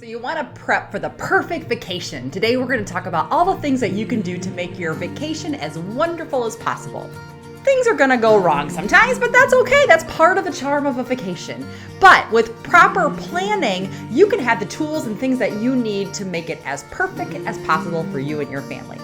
So you want to prep for the perfect vacation. Today we're going to talk about all the things that you can do to make your vacation as wonderful as possible. Things are going to go wrong sometimes, but that's okay. That's part of the charm of a vacation. But with proper planning, you can have the tools and things that you need to make it as perfect as possible for you and your family.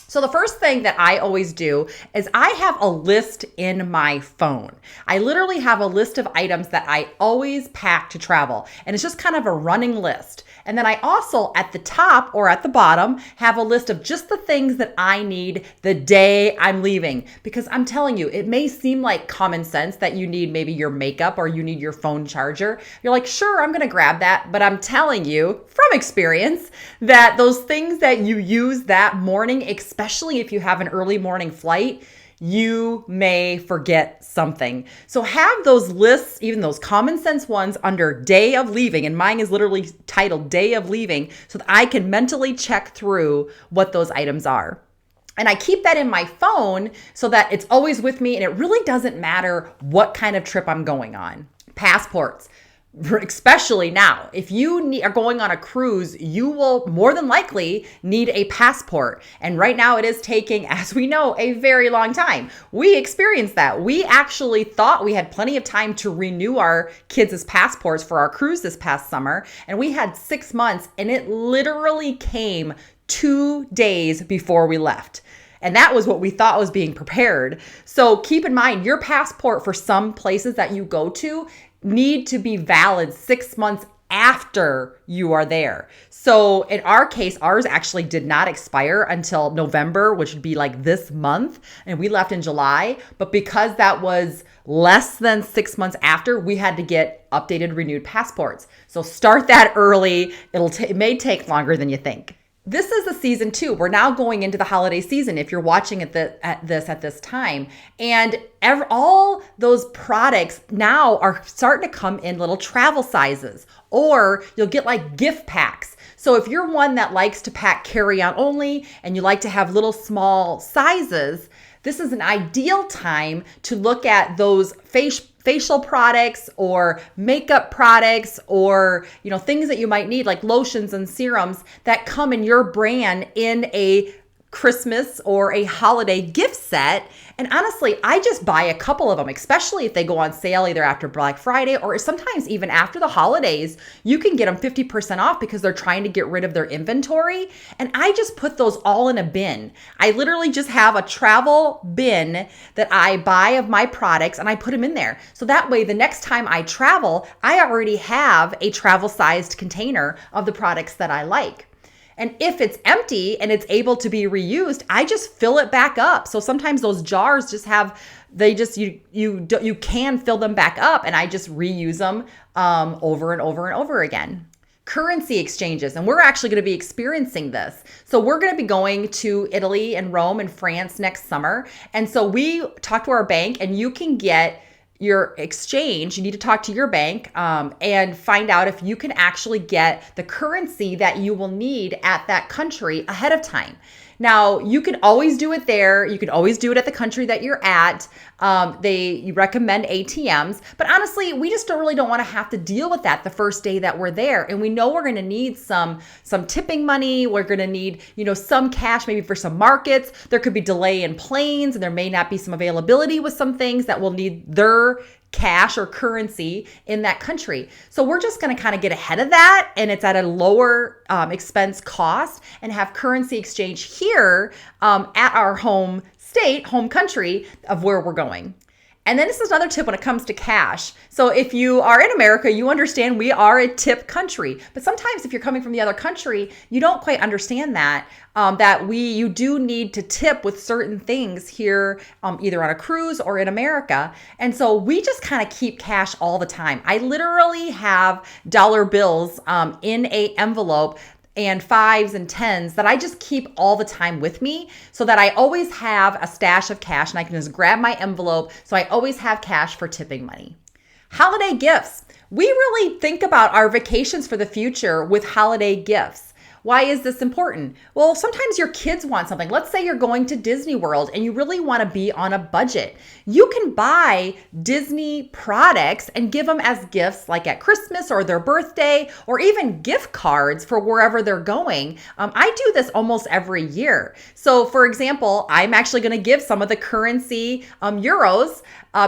So the first thing that I always do is I have a list in my phone. I literally have a list of items that I always pack to travel. And it's just kind of a running list. And then I also at the top or at the bottom have a list of just the things that I need the day I'm leaving. Because I'm telling you, it may seem like common sense that you need maybe your makeup or you need your phone charger. You're like, sure, I'm going to grab that. But I'm telling you from experience that those things that you use that morning, especially if you have an early morning flight, you may forget something. So have those lists, even those common sense ones, under day of leaving. And mine is literally titled day of leaving so that I can mentally check through what those items are. And I keep that in my phone so that it's always with me and it really doesn't matter what kind of trip I'm going on. Passports. Especially now, if you are going on a cruise, you will more than likely need a passport. And right now it is taking, as we know, a very long time. We experienced that. We actually thought we had plenty of time to renew our kids' passports for our cruise this past summer. And we had 6 months and it literally came 2 days before we left. And that was what we thought was being prepared. So keep in mind, your passport for some places that you go to need to be valid 6 months after you are there. So in our case, ours actually did not expire until November, which would be like this month. And we left in July. But because that was less than 6 months after, we had to get updated, renewed passports. So start that early. It may take longer than you think. This is the season too. We're now going into the holiday season if you're watching at this time. And all those products now are starting to come in little travel sizes, or you'll get like gift packs. So if you're one that likes to pack carry-on only and you like to have little small sizes, this is an ideal time to look at those facial products or makeup products or, things that you might need like lotions and serums that come in your brand in a Christmas or a holiday gift set. And honestly, I just buy a couple of them, especially if they go on sale either after Black Friday or sometimes even after the holidays. You can get them 50% off because they're trying to get rid of their inventory. And I just put those all in a bin. I literally just have a travel bin that I buy of my products and I put them in there. So that way, the next time I travel, I already have a travel-sized container of the products that I like. And if it's empty and it's able to be reused, I just fill it back up. So sometimes those jars you can fill them back up and I just reuse them over and over and over again. Currency exchanges, and we're actually going to be experiencing this. So we're going to be going to Italy and Rome and France next summer. And so we talked to our bank and you can get your exchange, you need to talk to your bank and find out if you can actually get the currency that you will need at that country ahead of time. Now, you can always do it there. You can always do it at the country that you're at. You recommend ATMs, but honestly, we just don't want to have to deal with that the first day that we're there. And we know we're going to need some tipping money. We're going to need, some cash maybe for some markets. There could be delay in planes and there may not be some availability with some things that will need their cash or currency in that country. So we're just going to kind of get ahead of that and it's at a lower expense cost and have currency exchange here at our home country of where we're going. And then this is another tip when it comes to cash. So if you are in America, you understand we are a tip country. But sometimes if you're coming from the other country, you don't quite understand that you do need to tip with certain things here, either on a cruise or in America. And so we just kind of keep cash all the time. I literally have dollar bills in a envelope and 5s and 10s that I just keep all the time with me so that I always have a stash of cash and I can just grab my envelope. So I always have cash for tipping money. Holiday gifts. We really think about our vacations for the future with holiday gifts. Why is this important? Well, sometimes your kids want something. Let's say you're going to Disney World and you really want to be on a budget. You can buy Disney products and give them as gifts, like at Christmas or their birthday, or even gift cards for wherever they're going. I do this almost every year. So for example, I'm actually going to give some of the currency euros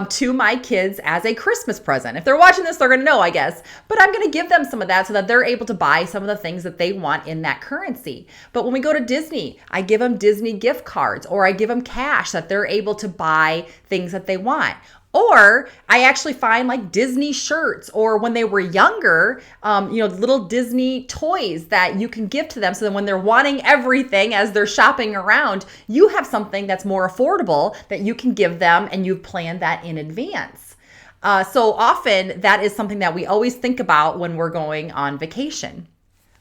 to my kids as a Christmas present. If they're watching this, they're going to know, I guess. But I'm going to give them some of that so that they're able to buy some of the things that they want in that currency. But when we go to Disney, I give them Disney gift cards, or I give them cash that they're able to buy things that they want. Or I actually find like Disney shirts, or when they were younger, little Disney toys that you can give to them. So that when they're wanting everything as they're shopping around, you have something that's more affordable that you can give them, and you've planned that in advance. So often that is something that we always think about when we're going on vacation.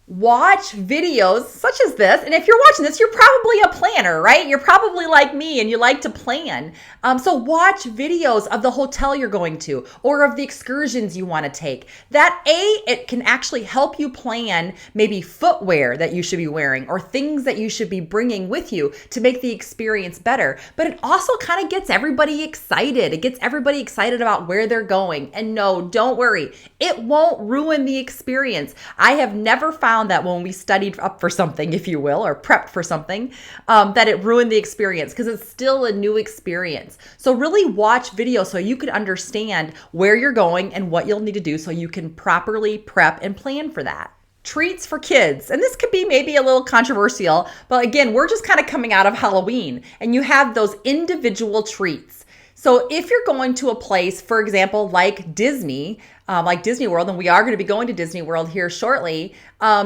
Watch videos such as this. And if you're watching this, you're probably a planner, right? You're probably like me and you like to plan. So watch videos of the hotel you're going to, or of the excursions you want to take. It can actually help you plan maybe footwear that you should be wearing, or things that you should be bringing with you to make the experience better. But it also kind of gets everybody excited. It gets everybody excited about where they're going. And no, don't worry. It won't ruin the experience. I have never found that when we studied up for something, if you will, or prepped for something, that it ruined the experience, because it's still a new experience. So really watch videos so you can understand where you're going and what you'll need to do so you can properly prep and plan for that. Treats for kids. And this could be maybe a little controversial, but again, we're just kind of coming out of Halloween, and you have those individual treats. So if you're going to a place, for example, like Disney World, and we are going to be going to Disney World here shortly,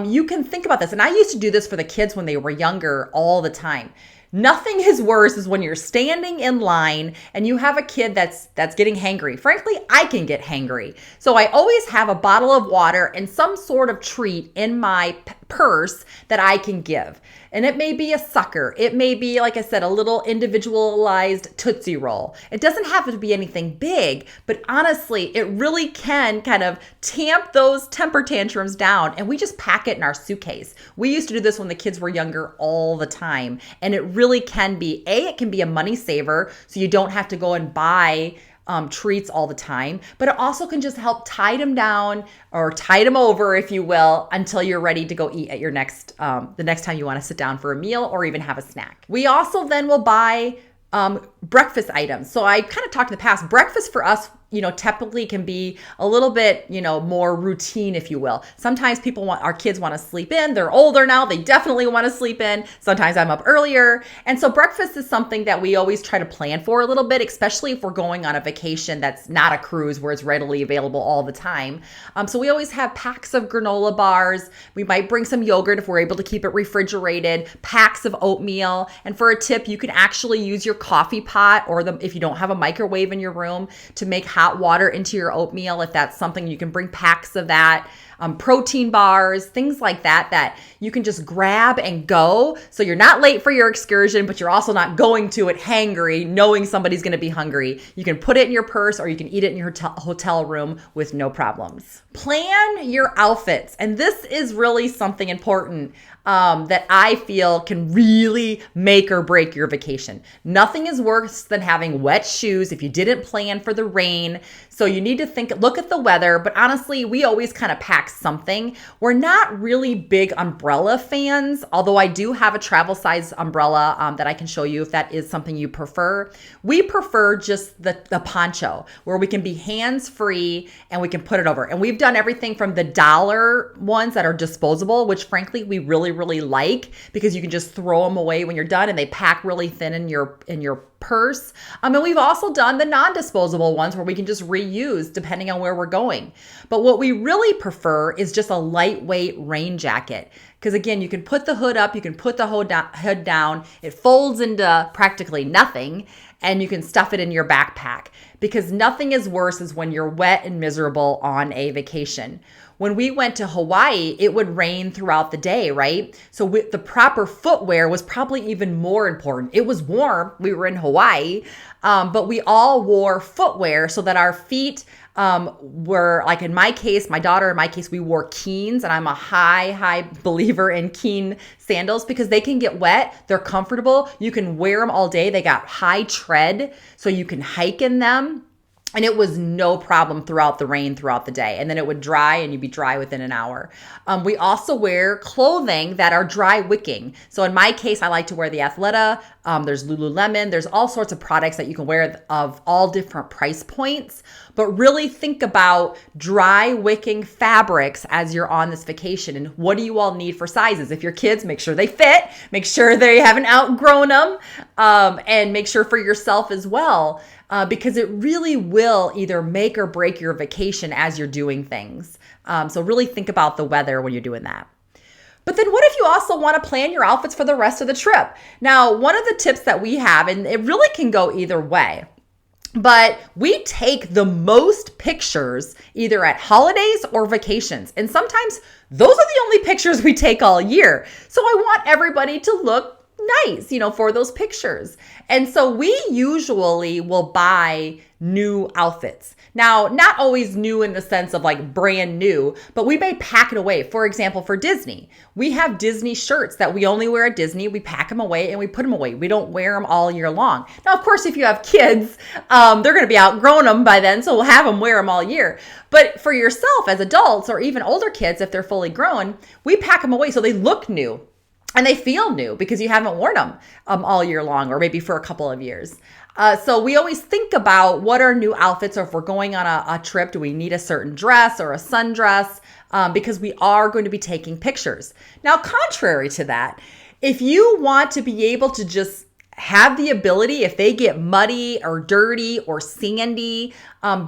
you can think about this. And I used to do this for the kids when they were younger all the time. Nothing is worse is when you're standing in line and you have a kid that's getting hangry. Frankly, I can get hangry. So I always have a bottle of water and some sort of treat in my purse that I can give. And it may be a sucker. It may be, like I said, a little individualized Tootsie Roll. It doesn't have to be anything big, but honestly, it really can kind of tamp those temper tantrums down. And we just pack it in our suitcase. We used to do this when the kids were younger all the time. And it really can be, it can be a money saver, so you don't have to go and buy treats all the time, but it also can just help tide them down, or tide them over, if you will, until you're ready to go eat at your the next time you want to sit down for a meal or even have a snack. We also then will buy breakfast items. So I kind of talked in the past, breakfast for us, typically can be a little bit, more routine, if you will. Sometimes our kids want to sleep in. They're older now. They definitely want to sleep in. Sometimes I'm up earlier. And so breakfast is something that we always try to plan for a little bit, especially if we're going on a vacation that's not a cruise where it's readily available all the time. So we always have packs of granola bars. We might bring some yogurt if we're able to keep it refrigerated, packs of oatmeal. And for a tip, you can actually use your coffee pot, or if you don't have a microwave in your room, to make hot water into your oatmeal. If that's something, you can bring packs of that. Protein bars, things like that you can just grab and go. So you're not late for your excursion, but you're also not going to it hangry, knowing somebody's going to be hungry. You can put it in your purse, or you can eat it in your hotel room with no problems. Plan your outfits. And this is really something important that I feel can really make or break your vacation. Nothing is worse than having wet shoes if you didn't plan for the rain. So you need to look at the weather, but honestly, we always kind of pack something. We're not really big umbrella fans, although I do have a travel size umbrella that I can show you if that is something you prefer. We prefer just the poncho, where we can be hands-free and we can put it over. And we've done everything from the dollar ones that are disposable, which frankly we really like, because you can just throw them away when you're done, and they pack really thin in your purse. And we've also done the non-disposable ones where we can just reuse depending on where we're going. But what we really prefer is just a lightweight rain jacket. Because again, you can put the hood up, you can put the hood down, it folds into practically nothing, and you can stuff it in your backpack. Because nothing is worse is when you're wet and miserable on a vacation. When we went to Hawaii, it would rain throughout the day, right? So the proper footwear was probably even more important. It was warm. We were in Hawaii, but we all wore footwear so that our feet Where like in my case, my daughter, in my case, we wore Keens, and I'm a high believer in Keen sandals because they can get wet. They're comfortable. You can wear them all day. They got high tread, so you can hike in them. And it was no problem throughout the rain throughout the day. And then it would dry and you'd be dry within an hour. We also wear clothing that are dry wicking. So in my case, I like to wear the Athleta. There's Lululemon. There's all sorts of products that you can wear of all different price points. But really think about dry wicking fabrics as you're on this vacation. And what do you all need for sizes? If your kids, make sure they fit. Make sure they haven't outgrown them. And make sure for yourself as well. Because it really will either make or break your vacation as you're doing things. So really think about the weather when you're doing that. But then what if you also want to plan your outfits for the rest of the trip? Now, one of the tips that we have, and it really can go either way, but we take the most pictures either at holidays or vacations. And sometimes those are the only pictures we take all year. So I want everybody to look nice, for those pictures. And so we usually will buy new outfits. Now, not always new in the sense of like brand new, but we may pack it away. For example, for Disney, we have Disney shirts that we only wear at Disney. We pack them away and we put them away. We don't wear them all year long. Now, of course, if you have kids, they're going to be outgrown them by then. So we'll have them wear them all year. But for yourself as adults or even older kids, if they're fully grown, we pack them away so they look new. And they feel new because you haven't worn them all year long or maybe for a couple of years. So we always think about what are new outfits, or if we're going on a trip, do we need a certain dress or a sundress? Because we are going to be taking pictures. Now, contrary to that, if you want to be able to just have the ability, if they get muddy or dirty or sandy,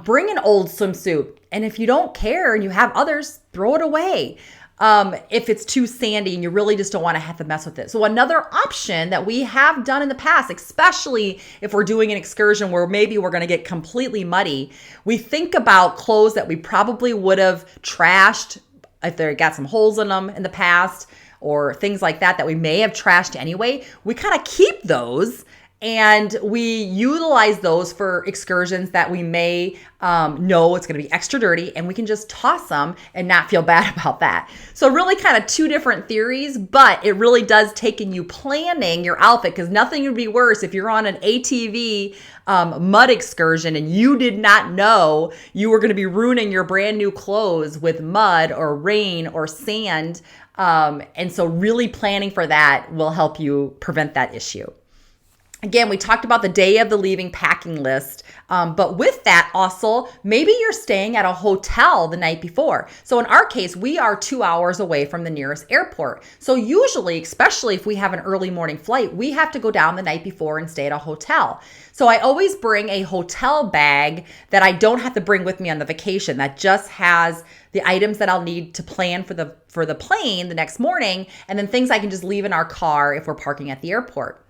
bring an old swimsuit. And if you don't care and you have others, throw it away. If it's too sandy and you really just don't want to have to mess with it. So another option that we have done in the past, especially if we're doing an excursion where maybe we're going to get completely muddy, we think about clothes that we probably would have trashed if they got some holes in them in the past, or things like that we may have trashed anyway. We kind of keep those and we utilize those for excursions that we may know it's going to be extra dirty, and we can just toss them and not feel bad about that. So really kind of two different theories, but it really does take in you planning your outfit, because nothing would be worse if you're on an ATV mud excursion and you did not know you were going to be ruining your brand new clothes with mud or rain or sand. And so really planning for that will help you prevent that issue. Again, we talked about the day of the leaving packing list, but with that also, maybe you're staying at a hotel the night before. So in our case, we are 2 hours away from the nearest airport. So usually, especially if we have an early morning flight, we have to go down the night before and stay at a hotel. So I always bring a hotel bag that I don't have to bring with me on the vacation, that just has the items that I'll need to plan for the plane the next morning, and then things I can just leave in our car if we're parking at the airport.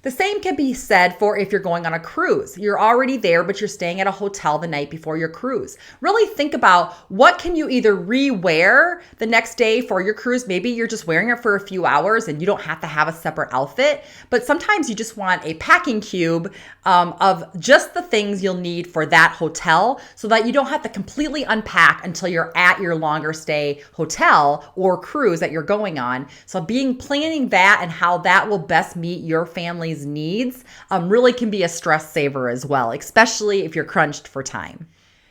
The same can be said for if you're going on a cruise. You're already there, but you're staying at a hotel the night before your cruise. Really think about what can you either re-wear the next day for your cruise. Maybe you're just wearing it for a few hours and you don't have to have a separate outfit, but sometimes you just want a packing cube of just the things you'll need for that hotel, so that you don't have to completely unpack until you're at your longer stay hotel or cruise that you're going on. So planning that and how that will best meet your family's needs really can be a stress saver as well, especially if you're crunched for time.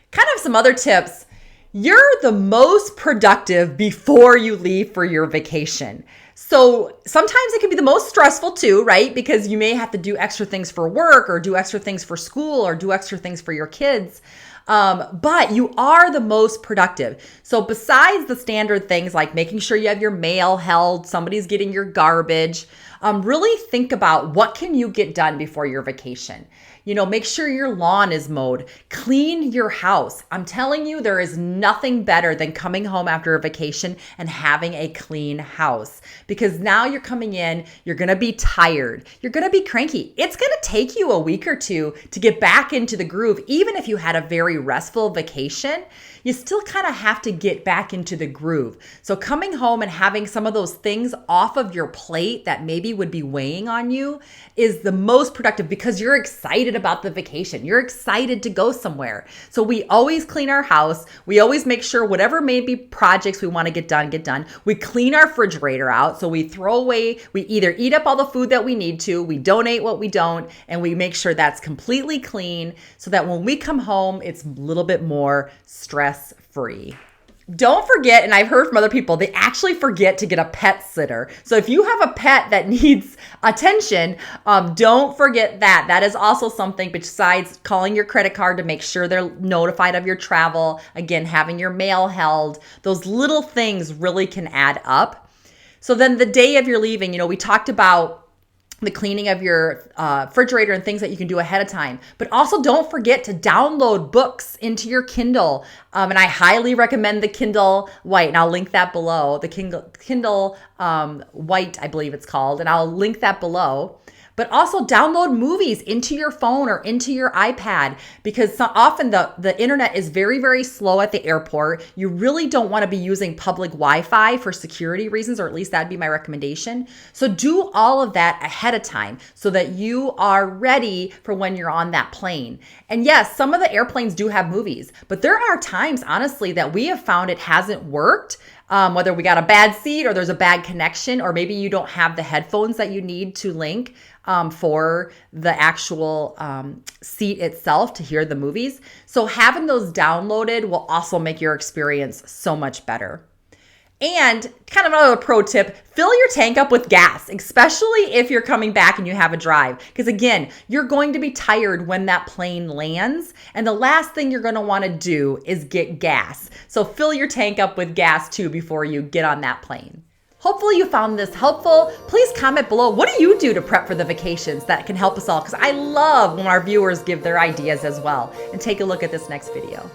Kind of some other tips. You're the most productive before you leave for your vacation. So sometimes it can be the most stressful too, right? Because you may have to do extra things for work, or do extra things for school, or do extra things for your kids. But you are the most productive. So besides the standard things like making sure you have your mail held, somebody's getting your garbage, really think about what can you get done before your vacation. Make sure your lawn is mowed, clean your house. I'm telling you, there is nothing better than coming home after a vacation and having a clean house, because now you're coming in, you're going to be tired. You're going to be cranky. It's going to take you a week or two to get back into the groove. Even if you had a very restful vacation, you still kind of have to get back into the groove. So coming home and having some of those things off of your plate that maybe would be weighing on you is the most productive because you're excited about the vacation. You're excited to go somewhere. So we always clean our house. We always make sure whatever maybe projects we want to get done, get done. We clean our refrigerator out. So we throw away, we either eat up all the food that we need to, we donate what we don't, and we make sure that's completely clean so that when we come home, it's a little bit more stress-free. Don't forget, and I've heard from other people, they actually forget to get a pet sitter. So if you have a pet that needs attention, don't forget that. That is also something besides calling your credit card to make sure they're notified of your travel. Again, having your mail held. Those little things really can add up. So then the day of your leaving, we talked about the cleaning of your refrigerator and things that you can do ahead of time. But also don't forget to download books into your Kindle. And I highly recommend the Kindle White, and I'll link that below. The Kindle White, I believe it's called, and I'll link that below. But also download movies into your phone or into your iPad because often the internet is very, very slow at the airport. You really don't want to be using public Wi-Fi for security reasons, or at least that'd be my recommendation. So do all of that ahead of time so that you are ready for when you're on that plane. And yes, some of the airplanes do have movies, but there are times, honestly, that we have found it hasn't worked. Whether we got a bad seat or there's a bad connection, or maybe you don't have the headphones that you need to link for the actual seat itself to hear the movies. So having those downloaded will also make your experience so much better. And kind of another pro tip, fill your tank up with gas, especially if you're coming back and you have a drive. Because again, you're going to be tired when that plane lands. And the last thing you're going to want to do is get gas. So fill your tank up with gas too before you get on that plane. Hopefully you found this helpful. Please comment below. What do you do to prep for the vacations that can help us all? Because I love when our viewers give their ideas as well. And take a look at this next video.